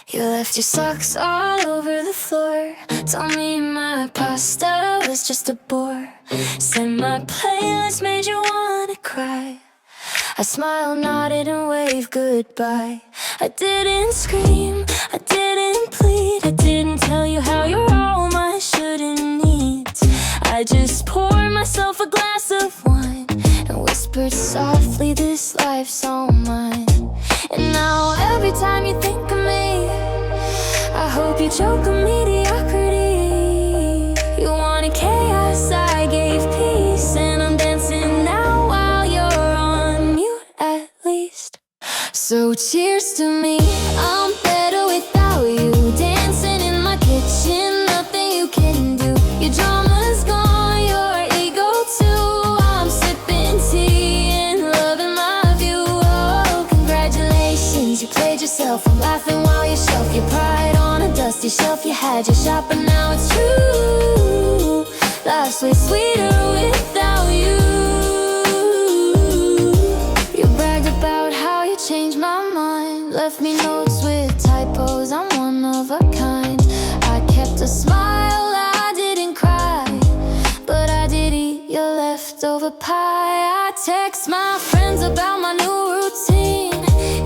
You left your socks all over the floor. Told me my pasta was just a bore. Said my playlist made you wanna cry. I smiled, nodded and waved goodbye. I didn't scream, I didn't plead, I didn't tell you how you're all my shouldn't needs. I just poured myself a glass of wine and whispered softly, this life's all mine. And now every time you think of me, I hope you choke on mediocrity. You wanted chaos, I gave peace, and I'm dancing now while you're on mute at least. So cheers to me, I'm better without you. Dancing in my kitchen, nothing you can do. Your drama's gone, your ego too. I'm sipping tea and loving my view. Oh, congratulations, you played yourself. I'm laughing while you shelf your pride on a dusty shelf. You had your shot, but now it's true. Life's way sweeter without you. You bragged about how you changed my mind, left me notes with typos, I'm one of a kind. I kept a smile, I didn't cry, but I did eat your leftover pie. I text my friends about my new routine,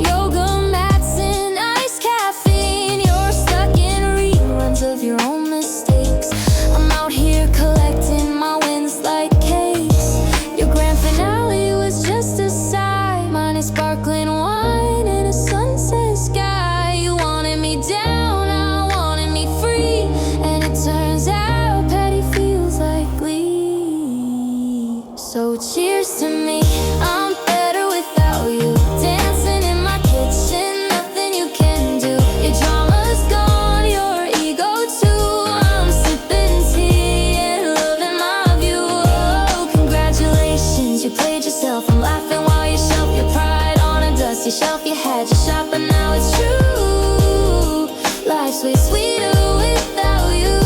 yoga mats and iced caffeine. You're stuck in reruns of your own mistakes. I'm out here collecting my wins like cakes. Your grand finale was just a sigh. Mine is sparkling wine in a sunset sky. You wanted me down, I wanted me free, and it turns out petty feels like glee. So cheers to me, I'm better without you. Dancing in my kitchen, nothing you can do. Your drama's gone, your ego too. I'm sipping tea and loving my view. Oh, congratulations, you played yourself. I'm laughing while you shelf your pride on a dusty shelf. You had your shot, but now it's true. Life's way sweeter without you.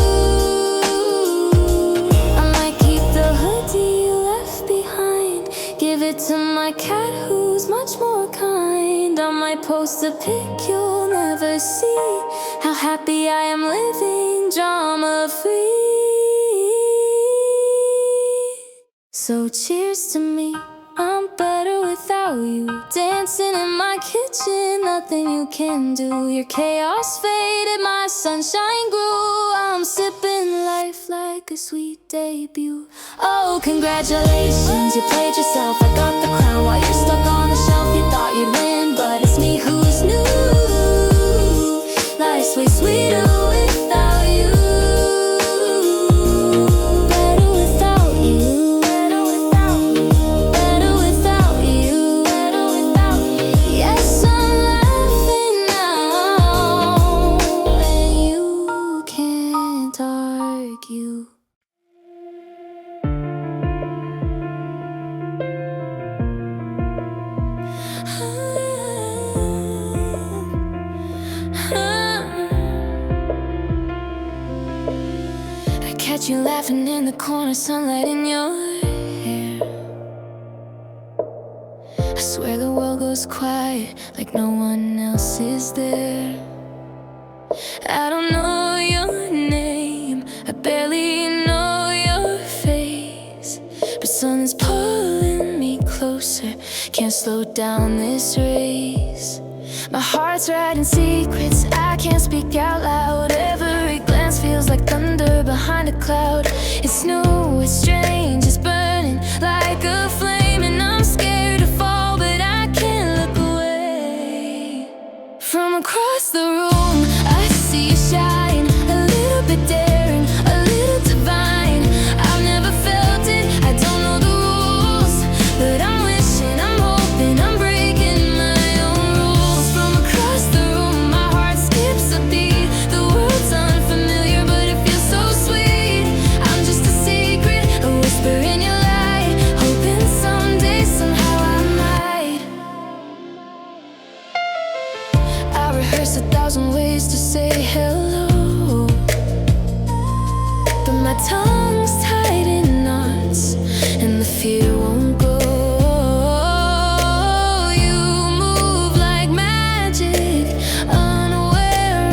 I might keep the hoodie you left behind, give it to my cat who's much more kind. I might post a pic you'll never see, how happy I am living drama free. So cheers to me, I'm better without you. Dancing in my kitchen, nothing you can do. Your chaos faded, my sunshine grew. I'm sipping life like a sweet debut. Oh, congratulations, you played yourself. I got the crown while you're stuck on the shelf. You thought you'd win, but it's me who's new. Life's way sweeter without you. Better without you. Better without you. Better without you. Better without you. Yes, I'm laughing now, and you can't argue. I catch you laughing in the corner, sunlight in your hair. I swear the world goes quiet, like no one else is there. I don't know your name, I barely know your face, but something's pulling me closer, can't slow down this race. My heart's writing secrets, I can't speak out loud. Every glance feels like thunder behind a cloud. It's new, it's strange, it's burning like a flame, and I'm scared to fall, but I can't look away. From across the room, I see you shine, a little bit daring, a little divine. I've never felt it, I don't know the rules, but I'm wishing, I'm hoping, I'm breaking my own rules. From across the room, my heart skips a beat. The world's unfamiliar, but it feels so sweet. I'm just a secret, a whisper in your light, hoping someday, somehow I might. I rehearse 1,000 ways to say hello, but my tongue's tied in knots, and the fear won't go. You move like magic, unaware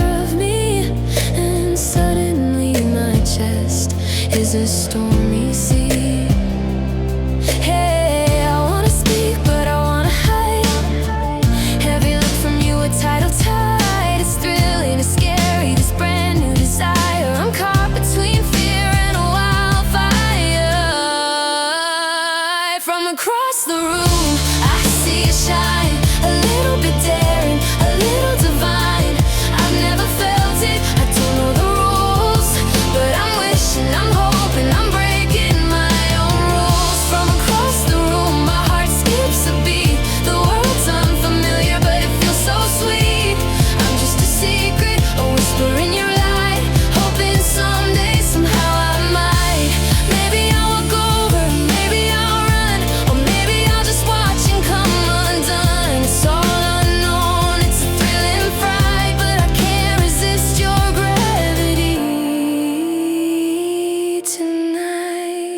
room, I see you shine. A little bit daring, a little divine. I've never felt it, I don't know the rules, but I'm wishing, I'm hoping, I'm breaking my own rules. From across the room, my heart skips a beat. The world's unfamiliar, but it feels so sweet. I'm just a secret, a whisper in your light, hoping someday, somehow I might. Maybe I'll walk over, maybe I'll run, or maybe I'll just watch and come undone. It's all unknown, it's a thrilling fright, but I can't resist your gravity tonight.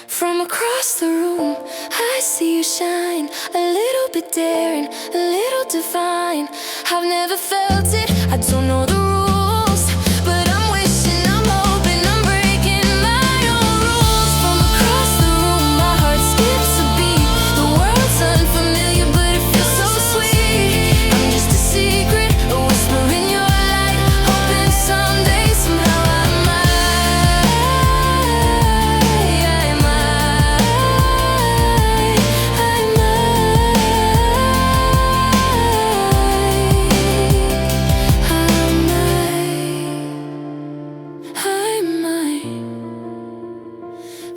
From across the room, I see you shine. A little bit daring, a little divine. I've never felt it, I don't know the rules, but I'm wishing, I'm hoping, I'm breaking my own rules. From across the room, my heart skips a beat. The world's unfamiliar, but it feels so sweet. I'm just a secret, a whisper in your light, hoping someday, somehow I might.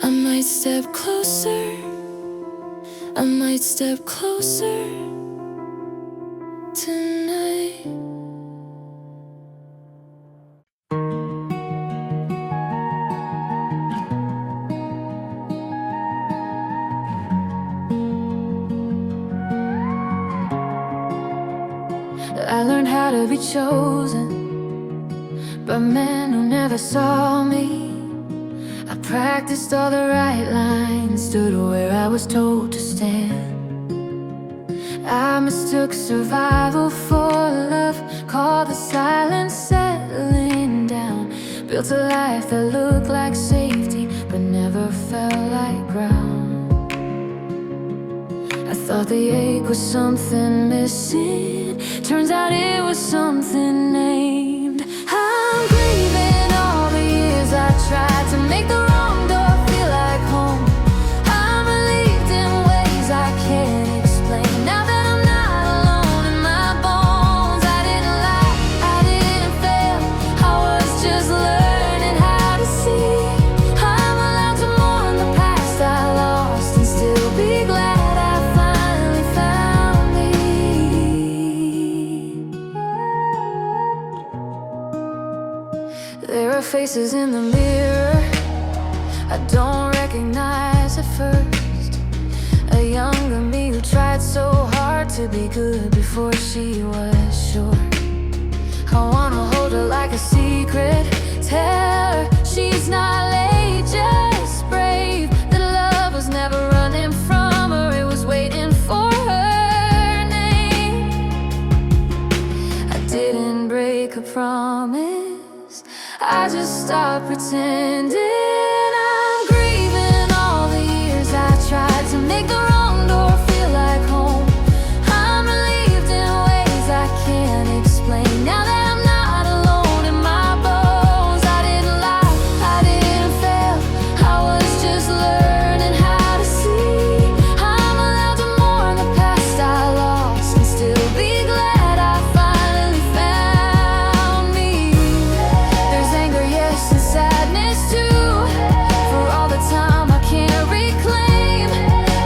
I might step closer, I might step closer tonight. I learned how to be chosen by men who never saw me. I practiced all the right lines, stood where I was told to stand. I mistook survival for love, called the silence settling down. Built a life that looked like safety, but never felt like ground. I thought the ache was something missing, turns out it was something named. I'm grieving all the years I tried to make the wrong door feel like home. I'm relieved in ways I can't explain. Now that I'm not alone in my bones, I didn't lie, I didn't fail, I was just learning how to see. I'm allowed to mourn the past I lost and still be glad I finally found me. There are faces in the mirror I don't recognize at first. A younger me who tried so hard to be good before she was sure. I wanna hold her like a secret, tell her she's not late, just brave. That love was never running from her, it was waiting for her name. I didn't break a promise, I just stopped pretending. I'm grieving all the years I tried to make the wrong door feel like home. I'm relieved in ways I can't explain. Now that I'm not alone in my bones, I didn't lie, I didn't fail, I was just learning how to see. I'm allowed to mourn the past I lost and still be glad I finally found me. There's anger, yes, and sadness too, for all the time I can't reclaim.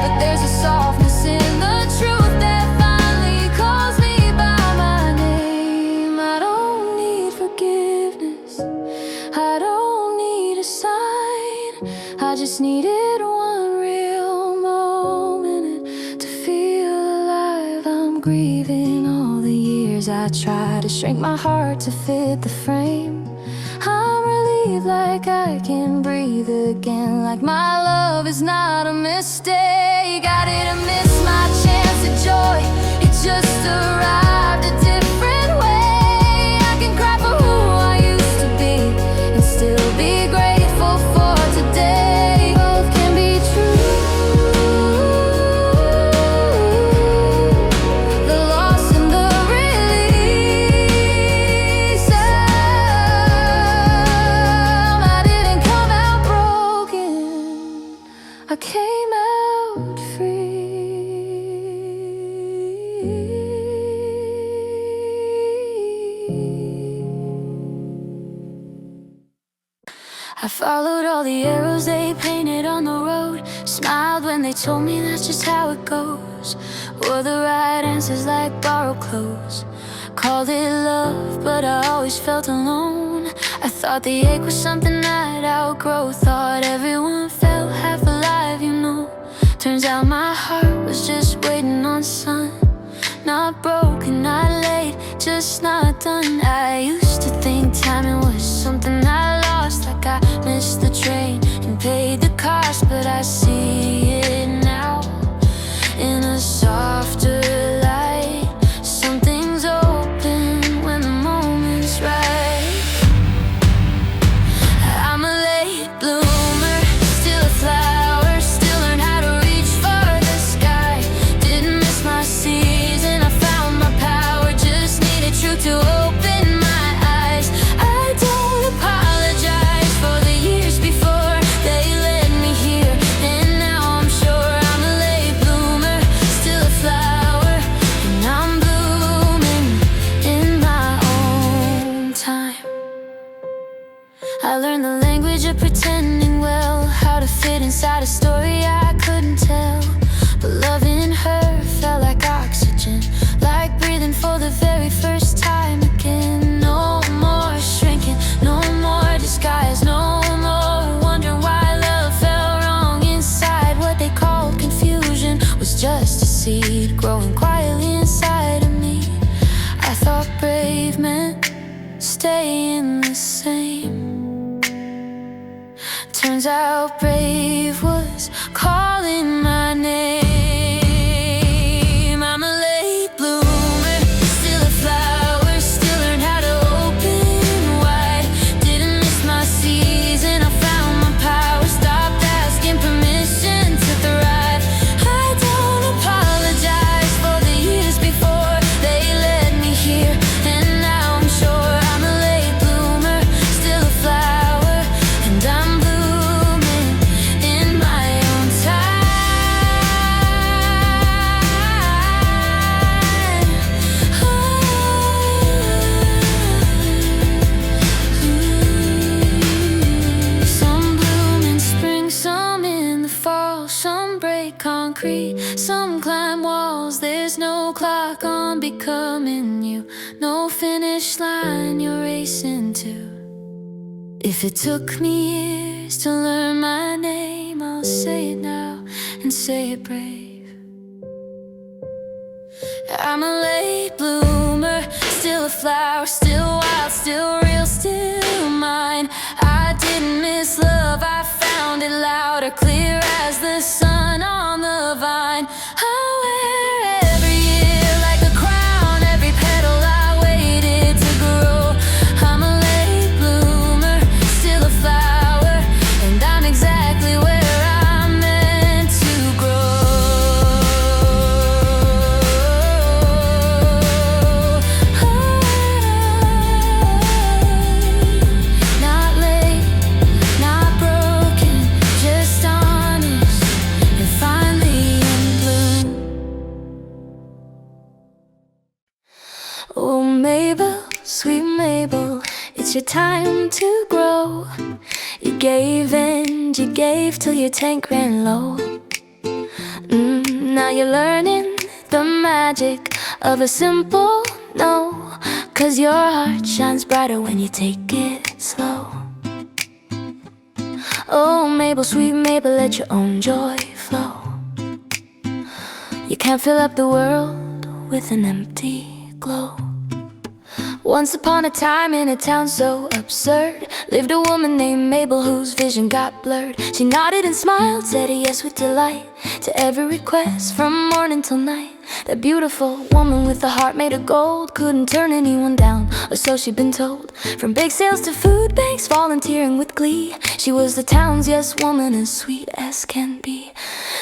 But there's a softness in the truth that finally calls me by my name. I don't need forgiveness, I don't need a sign, I just needed one real moment to feel alive. I'm grieving all the years I tried to shrink my heart to fit the frame. I'm relieved like I can breathe again, like my love is not a mistake. I didn't miss my chance at joy, it just arrived a different way. I can cry for who I used to be and still be grateful for today. Both can be true, the loss and the release. I didn't come out broken, I came out free. followed all the arrows they painted on the road, smiled when they told me that's just how it goes. Wore the right answers like borrowed clothes. Called it love, but I always felt alone. I thought the ache was something I'd outgrow. Thought everyone felt half alive, you know. Turns out my heart was just waiting on sun. Not broken, not late, just not done. I used to think timing was something I lost, like I missed the train and paid the cost. But I see it now in a softer light. Something's open when the moment's right. I'm a late bloomer, still a flower, still learn how to reach for the sky. Didn't miss my season, I found my power, just needed truth to open my eyes. I don't apologize for the years before they led me here, and now I'm sure I'm a late bloomer, still a flower, and I'm blooming in my own time. I learned the language of pretending well, how to fit inside a story I couldn't tell. But loving her felt like oxygen, like breathing for the very first time again. No more shrinking, no more disguise, no more wondering why love felt wrong inside. What they called confusion was just a seed growing quietly inside of me. I thought brave meant staying the same. Turns out brave was calling my name. I'm a late bloomer, still a flower, still learn how to open wide. Didn't miss my season, I found my power, stopped asking permission to thrive. I don't apologize for the years before they led me here, and now I'm sure I'm a late bloomer, still a flower, and I'm in my own time. Some bloom in spring, some in the fall, some break concrete, some climb walls. There's no clock on becoming you, no finish line you're racing to. If it took me years to learn my name, I'll say it now and say it brave. I'm a late bloomer, still a flower, still wild, still real, still mine. I didn't miss love, I found it louder, clear as the sun on the vine. I wear every year like a crown, every petal I waited to grow. I'm a late bloomer, still a flower, and I'm exactly where I'm meant to grow. Not late, not broken, just honest, and finally in bloom. Oh Mabel, sweet Mabel, it's your time to grow. You gave and you gave till your tank ran low. Now you're learning the magic of a simple no, 'cause your heart shines brighter when you take it slow. Oh Mabel, sweet Mabel, let your own joy flow. You can't fill up the world with an empty glow. Once upon a time in a town so absurd lived a woman named Mabel whose vision got blurred. She nodded and smiled, said yes with delight to every request from morning till night. That beautiful woman with a heart made of gold couldn't turn anyone down, or so she'd been told. From bake sales to food banks, volunteering with glee, she was the town's yes woman, as sweet as can be.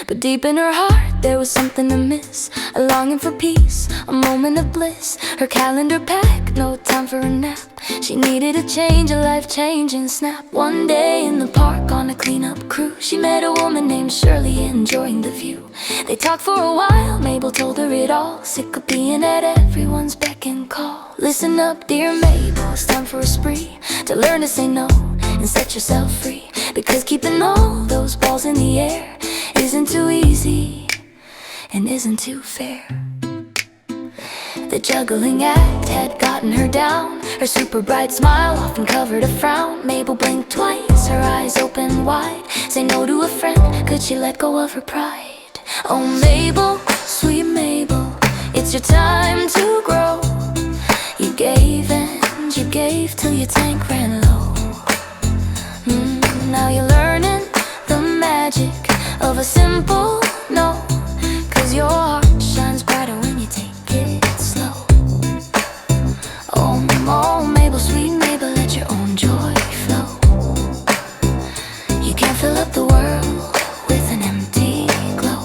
But deep in her heart there was something amiss, a longing for peace, a moment of bliss. Her calendar packed, no time for a nap. She needed a change, a life-changing snap. One day in the park on a cleanup crew, she met a woman named Shirley enjoying the view. They talked for a while, Mabel told her it all, sick of being at everyone's beck and call. Listen up, dear Mabel, it's time for a spree, to learn to say no and set yourself free. Because keeping all those balls in the air isn't too easy and isn't too fair. The juggling act had gotten her down. Her super bright smile often covered a frown. Mabel blinked twice, her eyes opened wide. Say no to a friend, could she let go of her pride? Oh Mabel, sweet Mabel, it's your time to grow. You gave and you gave till your tank ran low. Now you're learning the magic of a simple no. 'Cause your heart shines brighter when you take it slow. Oh Mabel, sweet Mabel, let your own joy flow. You can't fill up the world with an empty glow.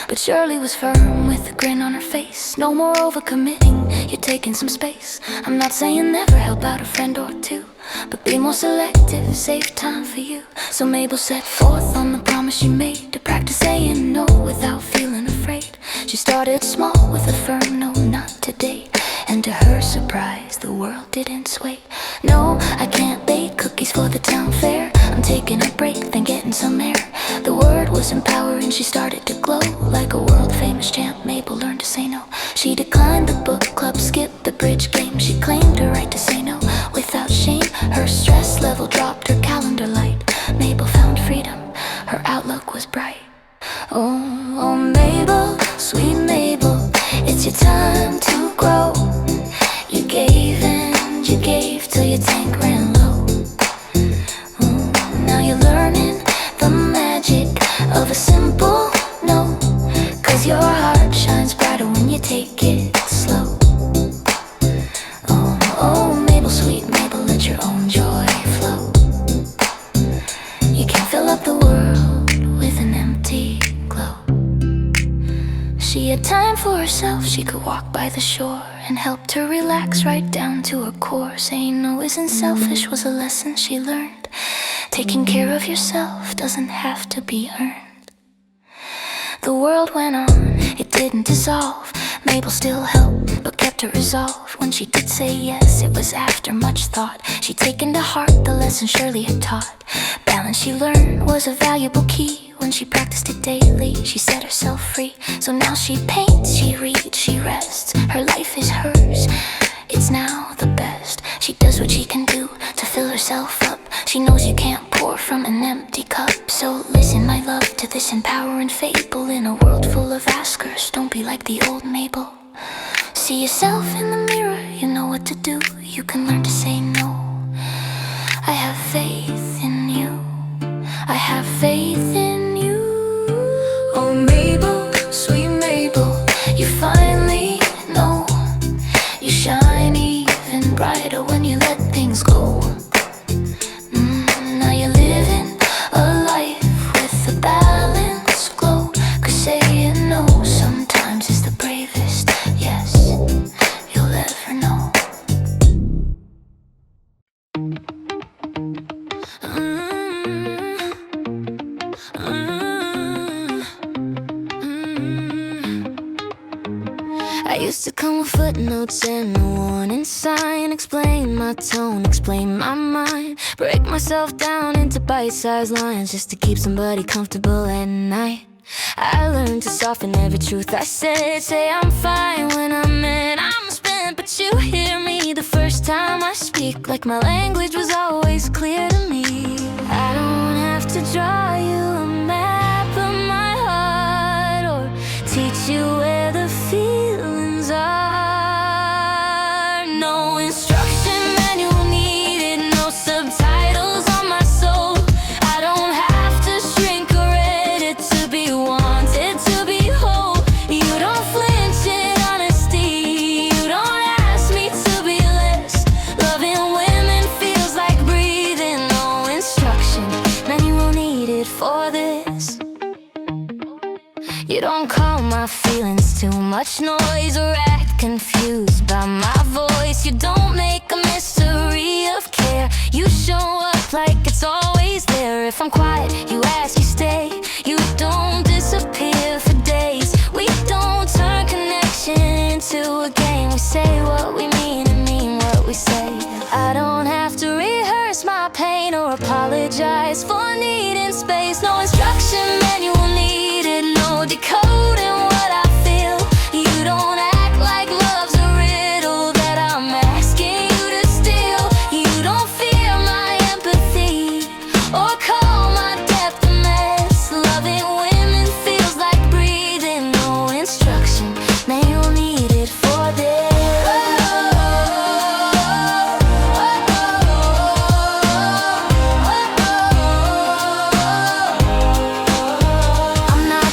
But Shirley was firm with a grin on her face. No more overcommitting, you're taking some space. I'm not saying never help out a friend or two, but be more selective, save time for you. So Mabel set forth on the promise she made to practice saying no without feeling afraid. She started small with a firm no, not today. And to her surprise, the world didn't sway. No, I can't bake cookies for the town fair. I'm taking a break, then getting some air. The word was empowering, she started to glow. Like a world famous champ, Mabel learned to say no. She declined the book club, skipped the bridge game. She claimed her right to say no without shame. Her stress level dropped, her calendar light. Mabel found freedom, her outlook was bright. Oh Mabel, sweet Mabel, it's your time to grow. You gave and you gave till your tank ran low. Now you're learning the magic of a simple no. 'Cause your heart shines brighter when you take it slow. Oh Mabel, sweet Mabel, let your own joy flow. You can't fill up the world with an empty glow. She had time for herself, she could walk by the shore and helped her relax right down to her core. Saying no isn't selfish was a lesson she learned. Taking care of yourself doesn't have to be earned. The world went on, it didn't dissolve. Mabel still helped, but kept her resolve. When she did say yes, it was after much thought. She'd taken to heart the lesson Shirley had taught. Balance she learned was a valuable key. When she practiced it daily, she set herself free. So now she paints, she reads, she rests. Her life is hers, it's now the best. She does what she can do to fill herself up. She knows you can't pour from an empty cup. So listen, my love, to this empowering fable. In a world full of askers, don't be like the old Mabel. See yourself in the mirror, you know what to do. You can learn to say no. I have faith in you, I have faith in you. Oh Mabel, sweet Mabel, you finally know. You shine even brighter when you let things go. Now you're living a life with a balanced glow. 'Cause saying no sometimes is the bravest yes you'll ever know. I used to come with footnotes and a warning sign. Explain my tone, explain my mind. Break myself down into bite-sized lines just to keep somebody comfortable at night. I learned to soften every truth I said. Say I'm fine when I'm mad, I'm spent. But you hear me the first time I speak, like my language was always clear to me. I don't have to draw you a map of my heart or teach you where the feelings are. No instruction manual needed, no subtitles on my soul. I don't have to shrink or edit to be wanted, to be whole. You don't flinch in honesty, you don't ask me to be less. Loving women feels like breathing. No instruction manual needed for this. You don't call my feelings too much noise or act confused by my voice. You don't make a mystery of care. You show up like it's always there. If I'm quiet, you ask, you stay. You don't disappear for days. We don't turn connection into a game. We say what we mean and mean what we say. I don't have to rehearse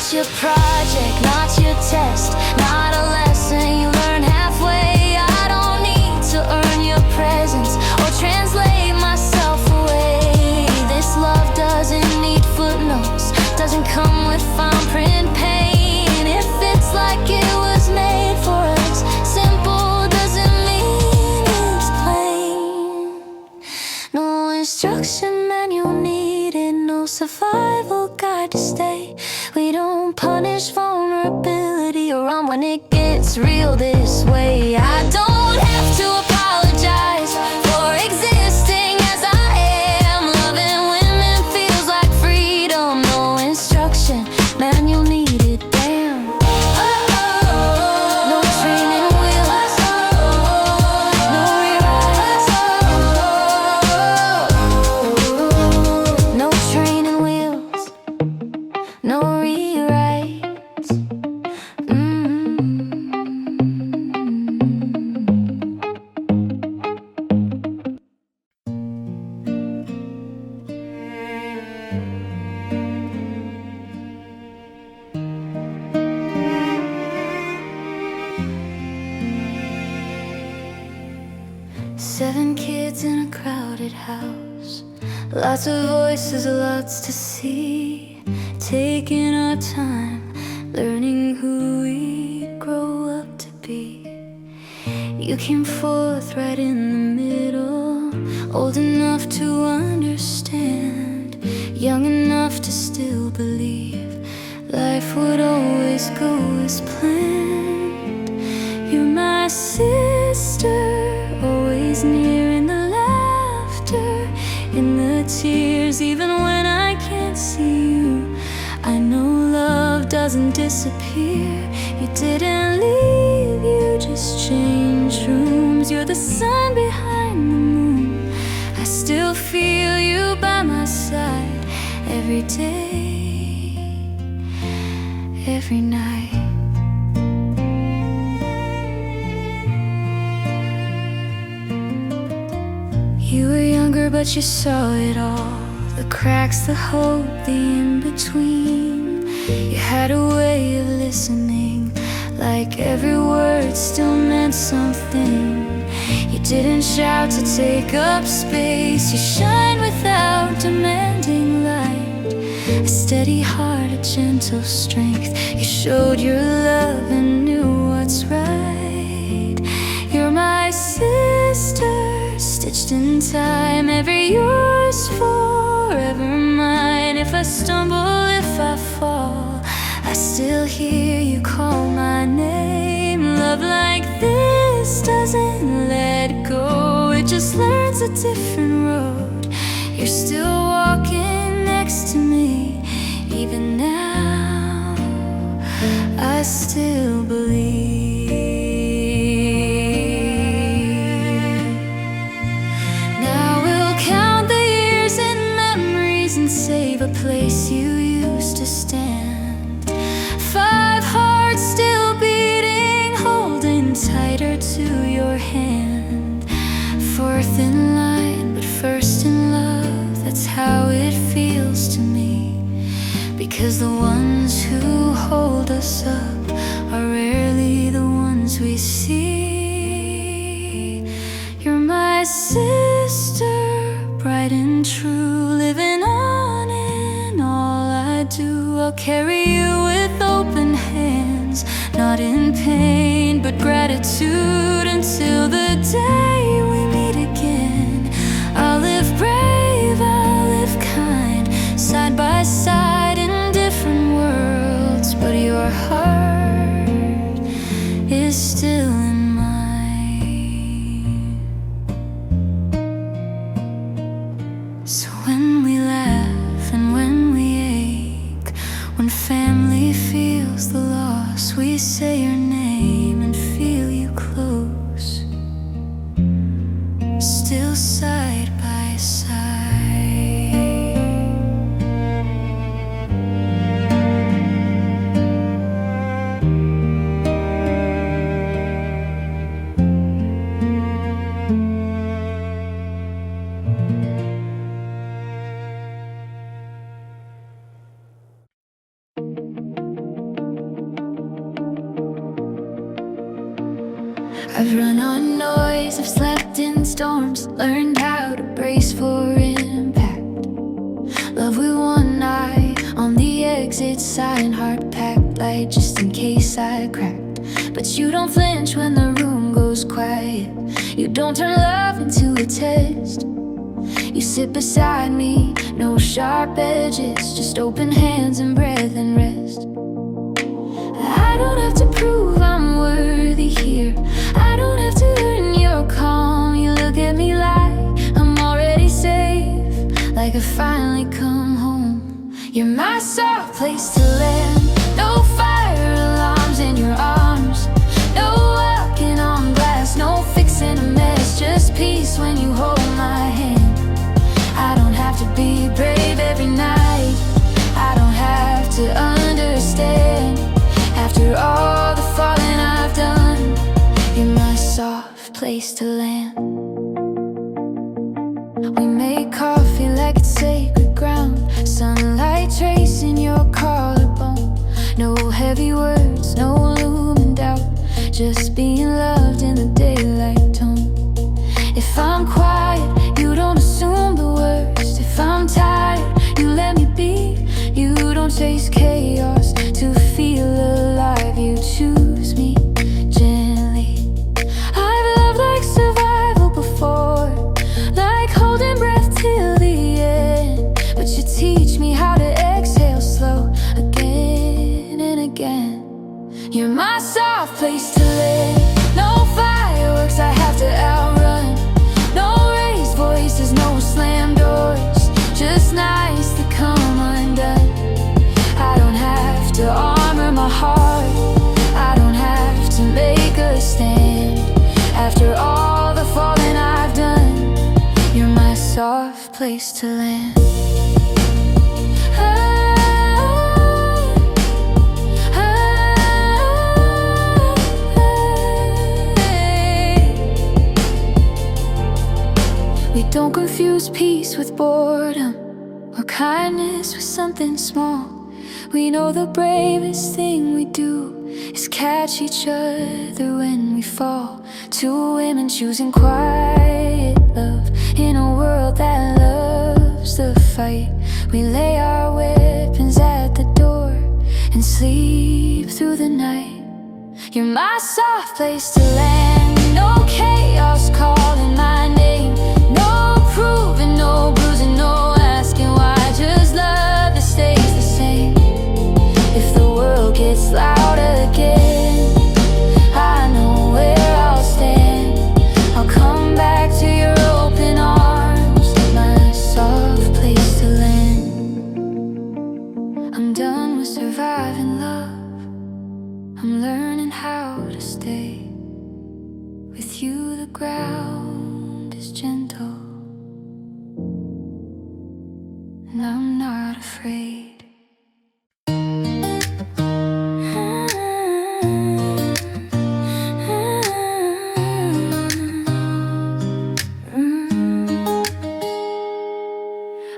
not your project, not your test, not a lesson you learn halfway. I don't need to earn your presence or translate myself away. This love doesn't need footnotes, doesn't come with fine print pain. If it's like it was made for us, simple doesn't mean it's plain. No instruction manual needed, no survival guide to stay. We don't punish vulnerability or run when it gets real this way. I don't have to apologize for existing as I am. Loving women feels like freedom. No instruction manual needed, damn. No training wheels, no rewrites. No training wheels, no rewrites. 7 kids in a crowded house, lots of voices, lots to see. Taking our time, learning who we grow up to be. You came forth right in the middle, old enough to understand, young enough to still believe life would always go as planned. You're my sister, always near in the laughter, in the tears, even when I can't see you. I know love doesn't disappear. You didn't leave, you just changed rooms. You're the sun behind the moon. I still feel you by my side every day, every night. You were younger, but you saw it all, the cracks, the hope, the in-between. You had a way of listening, like every word still meant something. You didn't shout to take up space. You shine without demanding light, a steady heart, a gentle strength. You showed your love and knew what's right. You're my sister, stitched in time, ever yours, forever mine. If I stumble, if I fall, I still hear you call my name. Love like this doesn't let go, it just learns a different road. You're still walking next to me, even now I still believe. Save a place you used to stand. 5 hearts still beating, holding tighter to your hand. 4th in line, but 1st in love. That's how it feels to me, because the ones who hold us up are rarely the ones we see. You're my sister, bright and true, living on in all I do. I'll carry you with open hands, not in pain but gratitude, until the day we meet again. I'll live brave, I'll live kind, side by side in different worlds, but your heart is still in mine. So when we laugh and when we ache, when family feels the loss, we say your name and feel you close, still side by side. I've run on noise, I've slept in storms, learned how to brace for impact. Love with one eye on the exit sign, heart packed light just in case I cracked. But you don't flinch when the room goes quiet. You don't turn love into a test. You sit beside me, no sharp edges, just open hands and breath and rest. I don't have to prove I'm worthy here. I don't have to earn your calm. You look at me like I'm already safe, like I finally come home. You're my soft place to land. No fire alarms in your arms, no walking on glass, no fixing a mess, just peace when you hold my hand. I don't have to be brave every night. I don't have to understand. After all the falling I've done, you're my soft place to land. We make coffee like it's sacred ground, sunlight tracing your collarbone. No heavy words, no looming doubt, just being loved in the daylight tone. If I'm quiet, you don't assume the worst. If I'm tired, you let me be. You don't chase chaos to feel alive. You choose me gently. I've loved like survival before, like holding breath till the end. But you teach me how to exhale slow again and again. You're my soft place to live. No fireworks I have to outrun, no raised voices, no slam doors, just nights that come undone. I don't have to armor my heart, I don't have to make a stand. After all the falling I've done, you're my soft place to land. We don't confuse peace with boredom, or kindness with something small. We know the bravest thing we do is catch each other when we fall. Two women choosing quiet love in a world that loves the fight. We lay our weapons at the door and sleep through the night. You're my soft place to land. No chaos calling my name, no proving, no bruising, no asking why, just love that stays the same. If the world gets loud again, I know where I'll stand. I'll come back to your open arms, my soft place to land. I'm done with surviving love, I'm learning how to stay. With you the ground is gentle, and I'm not afraid.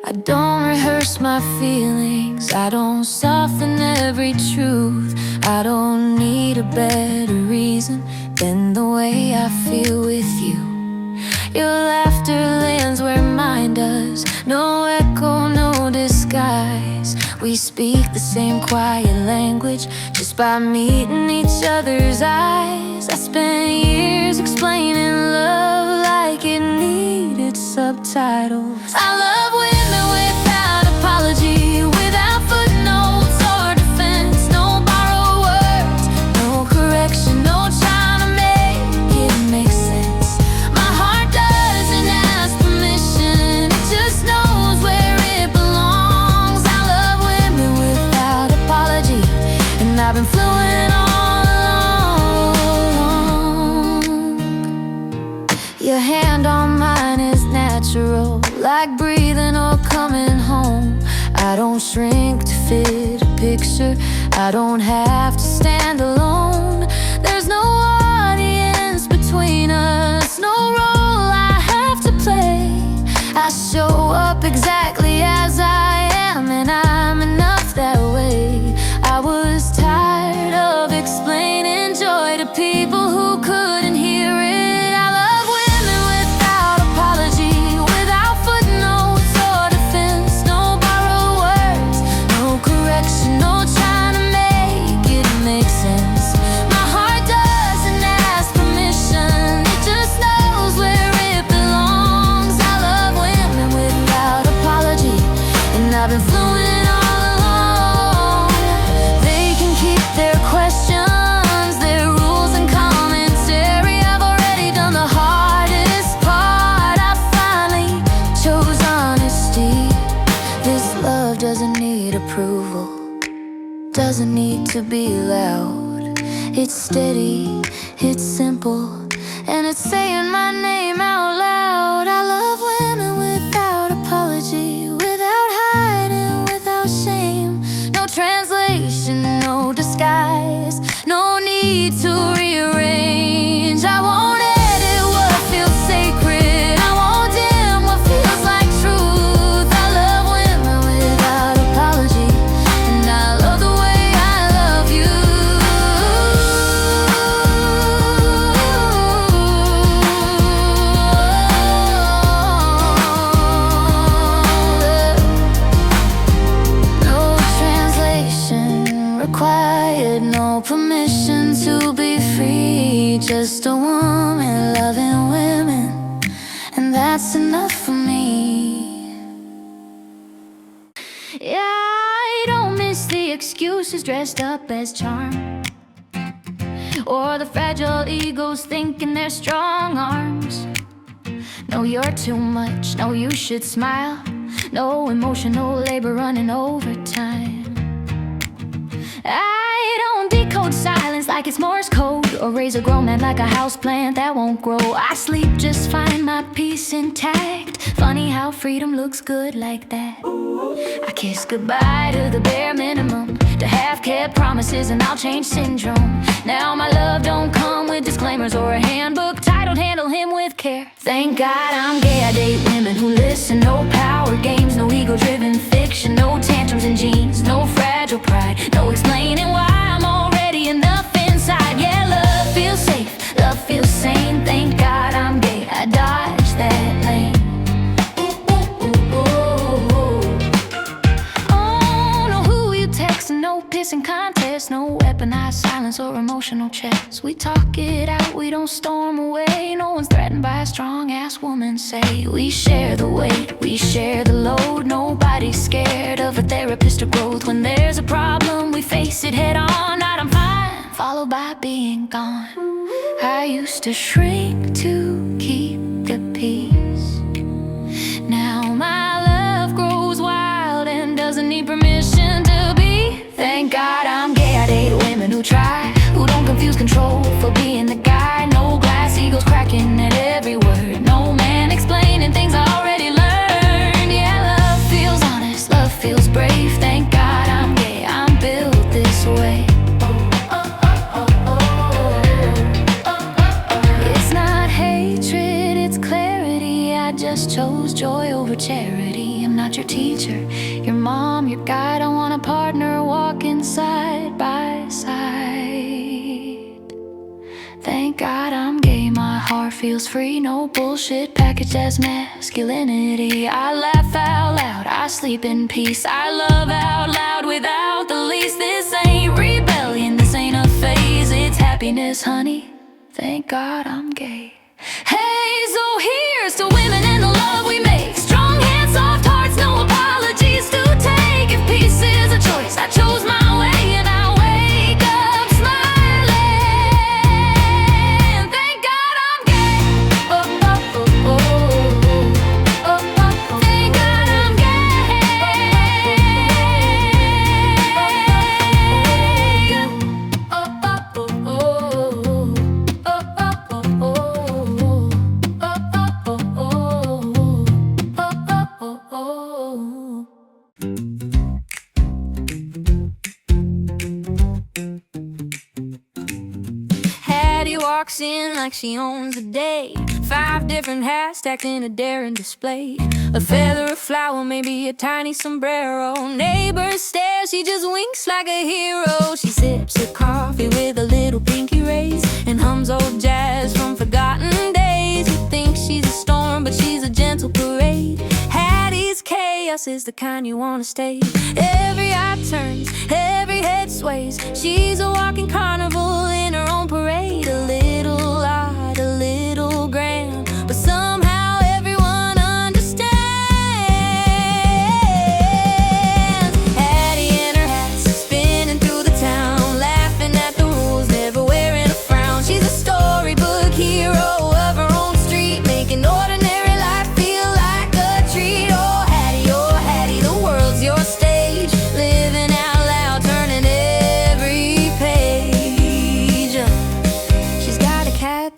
I don't rehearse my feelings, I don't soften every truth. I don't need a better reason than the way I feel with you. Your laughter lands where mine does, no echo, no disguise. We speak the same quiet language just by meeting each other's eyes. I spent years explaining love like it needed subtitles. I love women without apology, without footnotes or defense, no borrowed words, no correction, no trying to make it make sense. My heart doesn't ask permission, it just knows where it belongs. I love women without apology, and I've been fluent all along. Your hand on mine is natural, like breathing or coming home. I don't shrink to fit a picture, I don't have to stand alone. There's no audience between us, no role I have to play. I show up exactly as I am, and I'm enough that way. I was tired of explaining joy to people who couldn't hear It's steady, it's simple, and it's saying my name out loud. I love women without apology, without hiding, without shame. No translation, no disguise, no need to rearrange. I won't edit what feels sacred, I won't dim what feels like truth. I love women without apology, and I love the way I love you. No translation required, no permission to be free. Just a woman loving women, and that's enough for me. Yeah, I don't miss the excuses dressed up as charm, or the fragile egos thinking they're strong arms. No, you're too much, no, you should smile. No emotional labor running overtime. I don't decode silence like it's Morse code, or raise a grown man like a houseplant that won't grow. I sleep just fine, my peace intact. Funny how freedom looks good like that. I kiss goodbye to the bare minimum, to half-kept promises and I'll change syndrome. Now my love don't come with disclaimers or a handbook titled handle him with care. Thank God I'm gay, I date women who listen. No power games, no ego-driven fiction, no tantrums in jeans, no fragile pride, no explaining why I'm already enough inside. Yeah, love feels safe, love feels sane. Thank God I'm gay, I dodged that lane. Oh, no who you text, no pissing contest, no weaponized silence or emotional checks. We talk it out, we don't storm away. No one's threatened by a strong-ass woman. Say we share the weight, we share the load. Nobody's scared of a therapist or growth. When there's a problem, we face it head on. Not I'm fine, followed by being gone. I used to shrink to keep the peace. Now my love grows wild and doesn't need permission to be. Thank God I'm gay, I date women who try, who don't confuse control for being the guy. No glass eagles cracking at every word, no man explaining things I already learned. Yeah, love feels honest, love feels brave. Thank God I'm gay, I'm built this way. It's not hatred, it's clarity. I just chose joy over charity. I'm not your teacher, your mom, your guide. I want a partner walking side by side. Thank God I'm gay, my heart feels free. No bullshit packaged as masculinity. I laugh out loud, I sleep in peace. I love out loud without the least. This ain't rebellion, this ain't a phase. It's happiness, honey. Thank God I'm gay. Hey, so here's to women and the love we make. Strong hands, soft hearts, no apologies to take. If peace is a choice, I chose my way, and I wake up smiling. Thank God I'm gay. Oh, oh, oh, oh, oh, oh, oh. Thank God I'm gay. Oh, oh, oh, oh, oh, oh, oh, Hattie walks in like she owns the day. 5 different hats stacked in a daring display. A feather, a flower, maybe a tiny sombrero. Neighbor stares, she just winks like a hero. She sips her coffee with a little pinky raise and hums old jazz from forgotten days. You think she's a storm, but she's a gentle parade. Hattie's chaos is the kind you wanna stay. Every eye turns, every head sways. She's a walking carnival in her own parade. A little odd, a little grand, but somehow everyone understands. Hattie in her hat, spinning through the town, laughing at the rules, never wearing a frown. She's a storybook hero of her own street, making ordinary life feel like a treat. Oh Hattie, the world's your stage, living out loud, turning every page.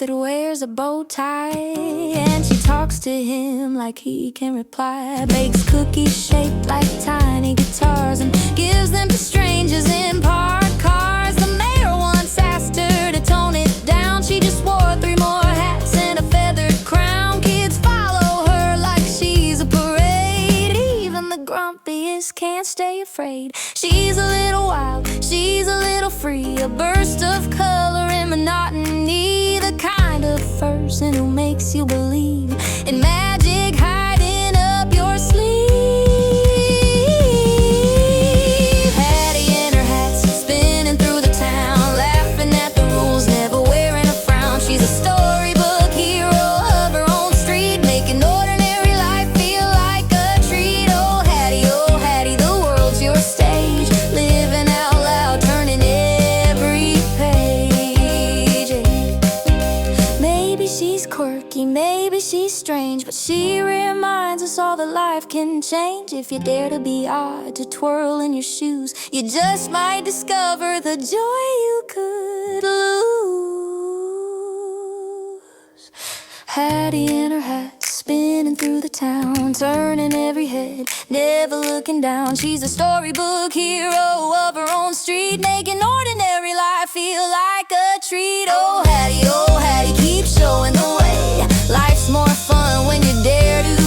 that wears a bow tie. And she talks to him like he can reply. Bakes cookies shaped like tiny guitars and gives them to strangers in parked cars. The mayor once asked her to tone it down. She just wore 3 more hats and a feathered crown. Kids follow her like she's a parade. Even the grumpiest can't stay afraid. She's a little wild, she's a little free, a burst of color and monotony. The kind of person who makes you believe in magic hiding up your sleeve. Hattie in her hat, spinning through the town, laughing at the rules, never wearing a frown. She's a storybook hero of her own street, making ordinary life feel like a treat. Oh Hattie, the world's your stage, living out loud, turning every page. Maybe she's quirky, maybe she's strange, but she reminds us all that life can change. If you dare to be odd, to twirl in your shoes, you just might discover the joy you could lose. Hattie in her hat, spinning through the town, turning every head, never looking down. She's a storybook hero of her own street, making ordinary life feel like a treat. Oh Hattie, keep showing the way. Life's more fun when you dare to